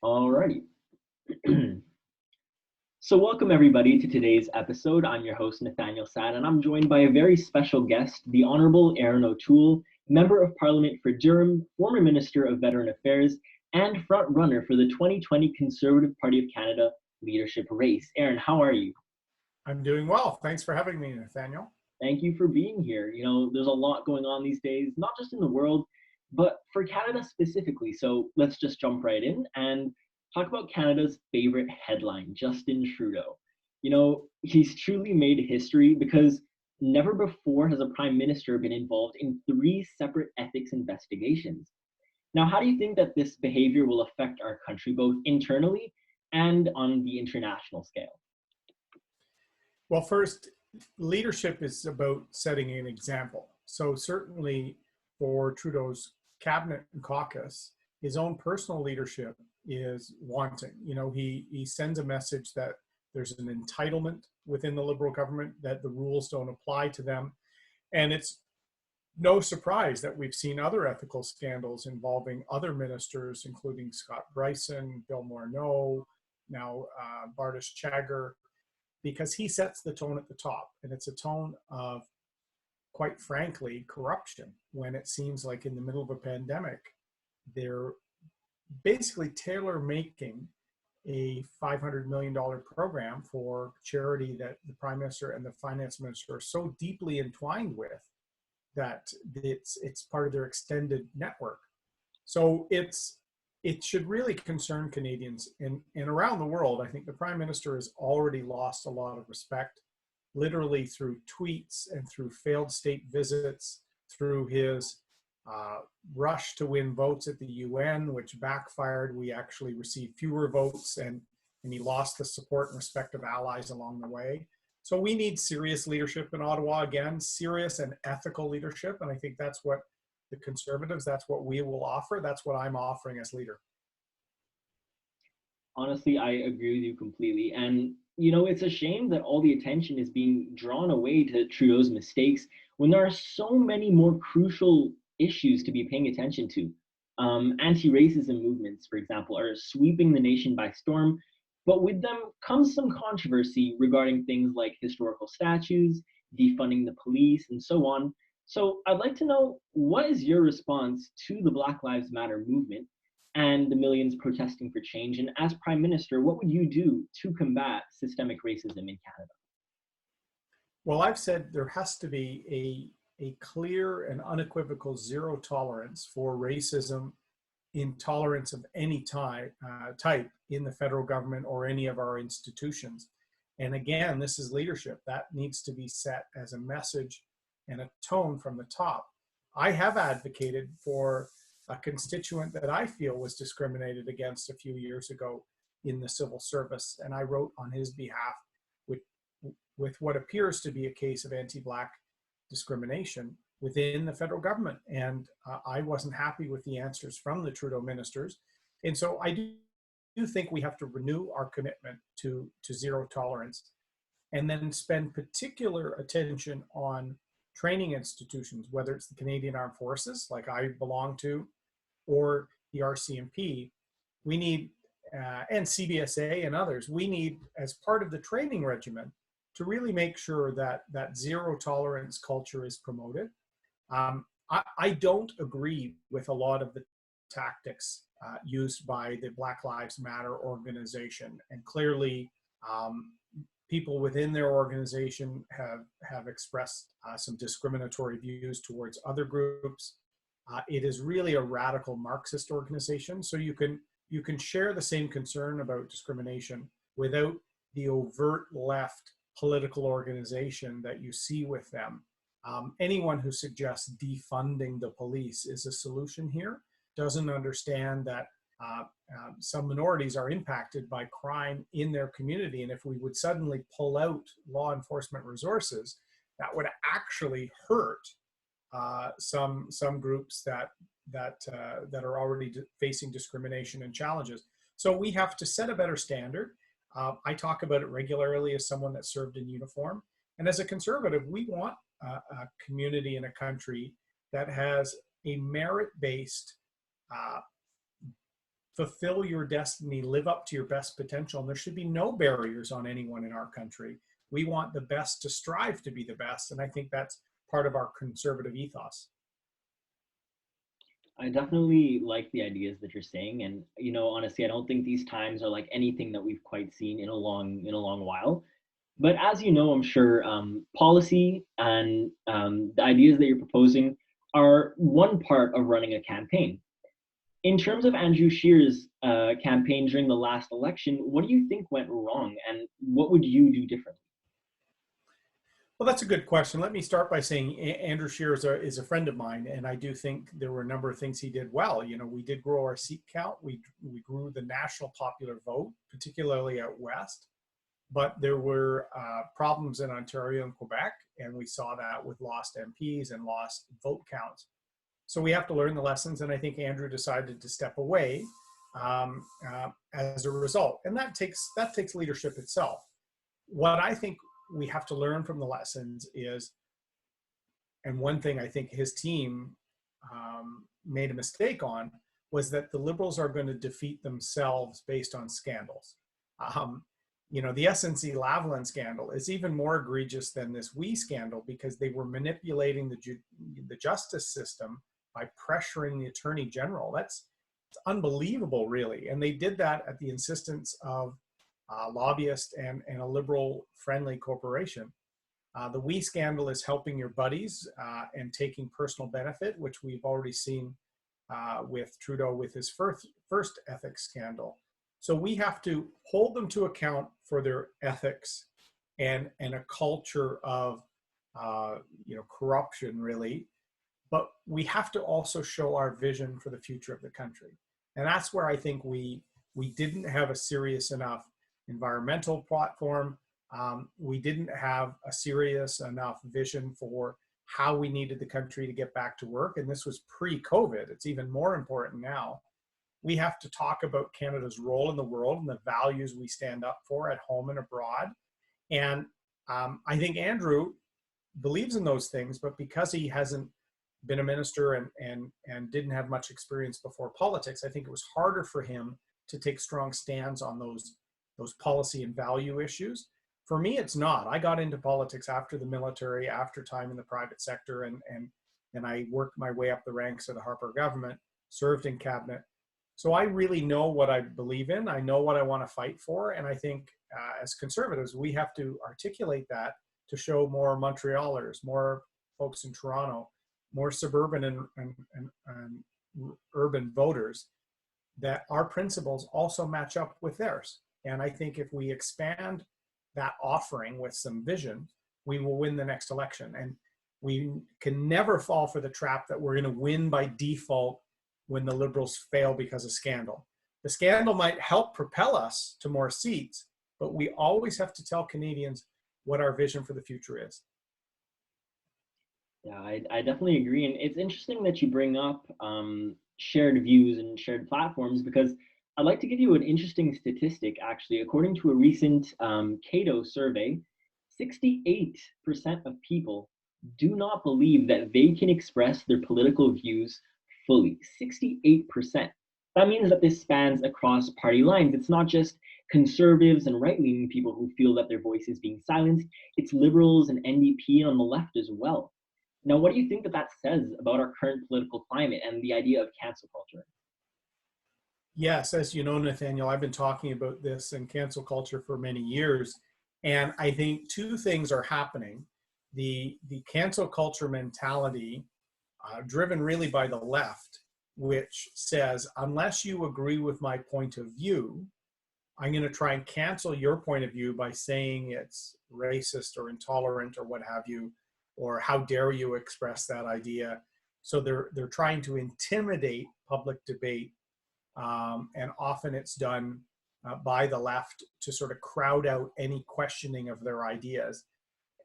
Alrighty. So welcome everybody to today's episode. I'm your host, Nathaniel Sad, and I'm joined by a very special guest, the Honourable Erin O'Toole, Member of Parliament for Durham, former Minister of Veteran Affairs, and front-runner for the 2020 Conservative Party of Canada leadership race. Erin, how are you? I'm doing well. Thanks for having me, Nathaniel. Thank you for being here. You know, there's a lot going on these days, not just in the world, but for Canada specifically. So let's just jump right in and talk about Canada's favorite headline, Justin Trudeau. You know, he's truly made history because never before has a prime minister been involved in 3 separate ethics investigations. Now, how do you think that this behavior will affect our country, both internally and on the international scale? Well, first, leadership is about setting an example. So certainly for Trudeau's cabinet and caucus, his own personal leadership is wanting. You know, he sends a message that there's an entitlement within the Liberal government, that the rules don't apply to them. And it's no surprise that we've seen other ethical scandals involving other ministers, including Scott Bryson, Bill Morneau, now Bardish Chagger, because he sets the tone at the top. And it's a tone of, quite frankly, corruption, when it seems like in the middle of a pandemic, they're basically tailor-making a $500 million program for charity that the Prime Minister and the Finance Minister are so deeply entwined with that it's part of their extended network. So it should really concern Canadians. And around the world, I think the Prime Minister has already lost a lot of respect, literally through tweets and through failed state visits, through his rush to win votes at the UN, which backfired. We actually received fewer votes, and he lost the support and respect of allies along the way. So we need serious leadership in Ottawa again, serious and ethical leadership. And I think that's what the Conservatives, that's what we will offer. That's what I'm offering as leader. Honestly, I agree with you completely. And, you know, it's a shame that all the attention is being drawn away to Trudeau's mistakes when there are so many more crucial issues to be paying attention to. Anti-racism movements, for example, are sweeping the nation by storm, but with them comes some controversy regarding things like historical statues, defunding the police, and so on. So I'd like to know, what is your response to the Black Lives Matter movement and the millions protesting for change? And as Prime Minister, what would you do to combat systemic racism in Canada? Well, I've said there has to be a clear and unequivocal zero tolerance for racism, intolerance of any type in the federal government or any of our institutions. And again, this is leadership. That needs to be set as a message and a tone from the top. I have advocated for a constituent that I feel was discriminated against a few years ago in the civil service, and I wrote on his behalf with what appears to be a case of anti-Black discrimination within the federal government. And I wasn't happy with the answers from the Trudeau ministers. And so I do think we have to renew our commitment to zero tolerance, and then spend particular attention on training institutions, whether it's the Canadian Armed Forces, like I belong to, or the RCMP. We need, and CBSA and others, we need, as part of the training regimen, to really make sure that that zero tolerance culture is promoted. I don't agree with a lot of the tactics used by the Black Lives Matter organization. And clearly, people within their organization have expressed some discriminatory views towards other groups. It is really a radical Marxist organization. So you can share the same concern about discrimination without the overt left political organization that you see with them. Anyone who suggests defunding the police is a solution here doesn't understand that some minorities are impacted by crime in their community. And if we would suddenly pull out law enforcement resources, that would actually hurt some groups that are already facing discrimination and challenges. So we have to set a better standard. I talk about it regularly as someone that served in uniform. And as a conservative, we want a community and a country that has a merit-based fulfill your destiny, live up to your best potential. And there should be no barriers on anyone in our country. We want the best to strive to be the best. And I think that's part of our conservative ethos. I definitely like the ideas that you're saying, and honestly, I don't think these times are like anything that we've quite seen in a long while. But as you know, I'm sure policy and the ideas that you're proposing are one part of running a campaign. In terms of Andrew Scheer's campaign during the last election, what do you think went wrong, and what would you do differently? Well, that's a good question. Let me start by saying Andrew Scheer is a friend of mine, and I do think there were a number of things he did well. We did grow our seat count. We grew the national popular vote, particularly out west. But there were problems in Ontario and Quebec, and we saw that with lost MPs and lost vote counts. So we have to learn the lessons, and I think Andrew decided to step away as a result. And that takes leadership itself. What I think we have to learn from the lessons is, and one thing I think his team made a mistake on, was that the Liberals are going to defeat themselves based on scandals. The SNC-Lavalin scandal is even more egregious than this WE scandal, because they were manipulating the justice system by pressuring the Attorney General. It's unbelievable, really. And they did that at the insistence of lobbyist and a liberal-friendly corporation. The WE scandal is helping your buddies and taking personal benefit, which we've already seen with Trudeau with his first ethics scandal. So we have to hold them to account for their ethics and a culture of corruption, really. But we have to also show our vision for the future of the country. And that's where I think we didn't have a serious enough environmental platform. We didn't have a serious enough vision for how we needed the country to get back to work. And this was pre-COVID. It's even more important now. We have to talk about Canada's role in the world and the values we stand up for at home and abroad. And I think Andrew believes in those things, but because he hasn't been a minister and didn't have much experience before politics, I think it was harder for him to take strong stands on those policy and value issues. For me, it's not. I got into politics after the military, after time in the private sector, and I worked my way up the ranks of the Harper government, served in cabinet. So I really know what I believe in. I know what I want to fight for. And I think as conservatives, we have to articulate that to show more Montrealers, more folks in Toronto, more suburban and urban voters that our principles also match up with theirs. And I think if we expand that offering with some vision, we will win the next election. And we can never fall for the trap that we're going to win by default when the Liberals fail because of scandal. The scandal might help propel us to more seats, but we always have to tell Canadians what our vision for the future is. Yeah, I definitely agree. And it's interesting that you bring up shared views and shared platforms, because I'd like to give you an interesting statistic, actually. According to a recent Cato survey, 68% of people do not believe that they can express their political views fully. 68%. That means that this spans across party lines. It's not just conservatives and right-leaning people who feel that their voice is being silenced. It's liberals and NDP on the left as well. Now, what do you think that says about our current political climate and the idea of cancel culture? Yes, as you know, Nathaniel, I've been talking about this and cancel culture for many years. And I think two things are happening. The cancel culture mentality, driven really by the left, which says, unless you agree with my point of view, I'm going to try and cancel your point of view by saying it's racist or intolerant or what have you, or how dare you express that idea. So they're trying to intimidate public debate. And often it's done by the left to sort of crowd out any questioning of their ideas.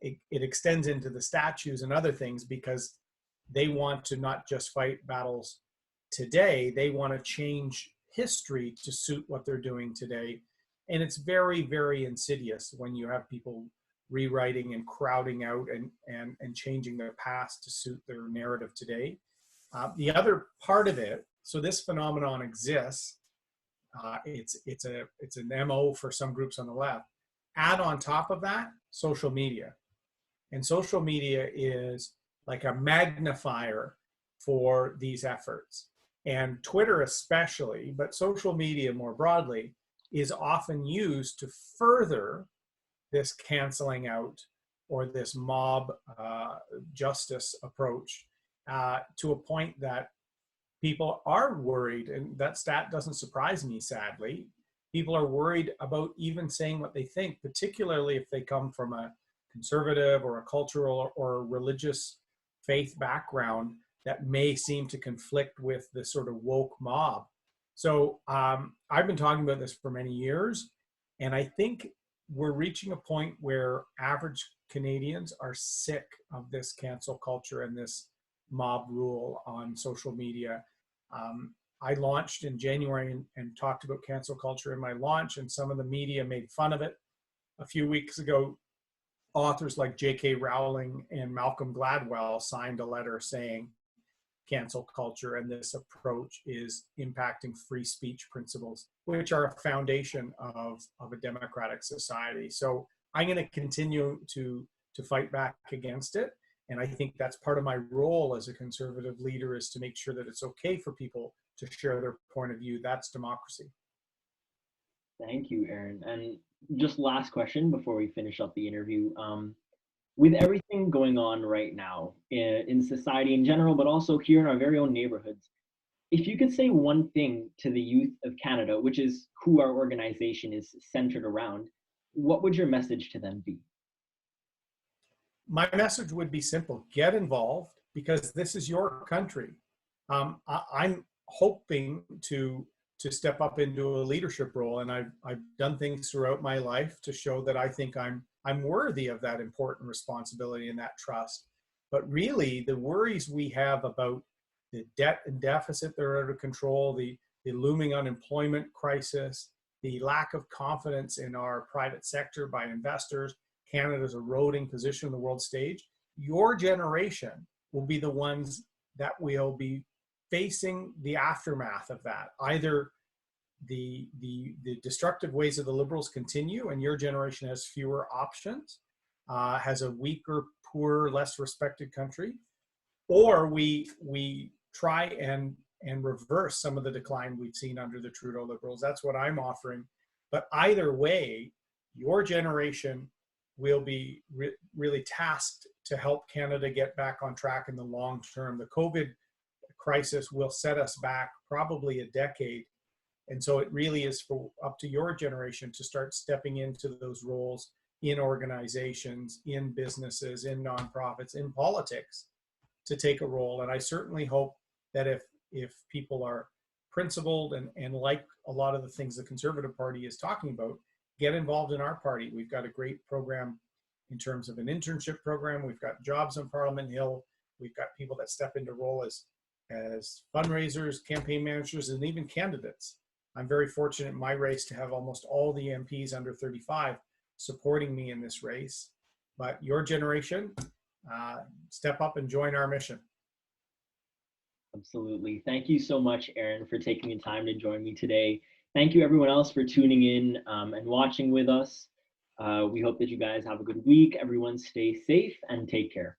It extends into the statues and other things because they want to not just fight battles today, they want to change history to suit what they're doing today. And it's very, very insidious when you have people rewriting and crowding out and changing their past to suit their narrative today. The other part of it, so this phenomenon exists, It's an MO for some groups on the left. Add on top of that social media, and social media is like a magnifier for these efforts. And Twitter especially, but social media more broadly, is often used to further this canceling out or this mob justice approach to a point that people are worried, and that stat doesn't surprise me, sadly. People are worried about even saying what they think, particularly if they come from a conservative or a cultural or a religious faith background that may seem to conflict with the sort of woke mob. So I've been talking about this for many years, and I think we're reaching a point where average Canadians are sick of this cancel culture and this mob rule on social media. I launched in January and talked about cancel culture in my launch, and some of the media made fun of it. A few weeks ago, authors like J.K. Rowling and Malcolm Gladwell signed a letter saying cancel culture and this approach is impacting free speech principles, which are a foundation of a democratic society. So I'm going to continue to fight back against it. And I think that's part of my role as a conservative leader, is to make sure that it's okay for people to share their point of view. That's democracy. Thank you, Erin. And just last question before we finish up the interview. With everything going on right now in society in general, but also here in our very own neighborhoods, if you could say one thing to the youth of Canada, which is who our organization is centered around, what would your message to them be? My message would be simple: get involved, because this is your country. I'm hoping to step up into a leadership role, and I've done things throughout my life to show that I think I'm worthy of that important responsibility and that trust. But really, the worries we have about the debt and deficit that are out of control, the looming unemployment crisis, the lack of confidence in our private sector by investors, Canada's eroding position on the world stage, your generation will be the ones that will be facing the aftermath of that. Either the destructive ways of the Liberals continue and your generation has fewer options, has a weaker, poorer, less respected country, or we try and reverse some of the decline we've seen under the Trudeau Liberals. That's what I'm offering. But either way, your generation will be really tasked to help Canada get back on track in the long term. The COVID crisis will set us back probably a decade. And so it really is up to your generation to start stepping into those roles in organizations, in businesses, in nonprofits, in politics, to take a role. And I certainly hope that if people are principled and like a lot of the things the Conservative Party is talking about, get involved in our party. We've got a great program in terms of an internship program. We've got jobs on Parliament Hill. We've got people that step into role as fundraisers, campaign managers, and even candidates. I'm very fortunate in my race to have almost all the MPs under 35 supporting me in this race. But your generation, step up and join our mission. Absolutely. Thank you so much, Erin, for taking the time to join me today. Thank you, everyone else, for tuning in and watching with us. We hope that you guys have a good week. Everyone stay safe and take care.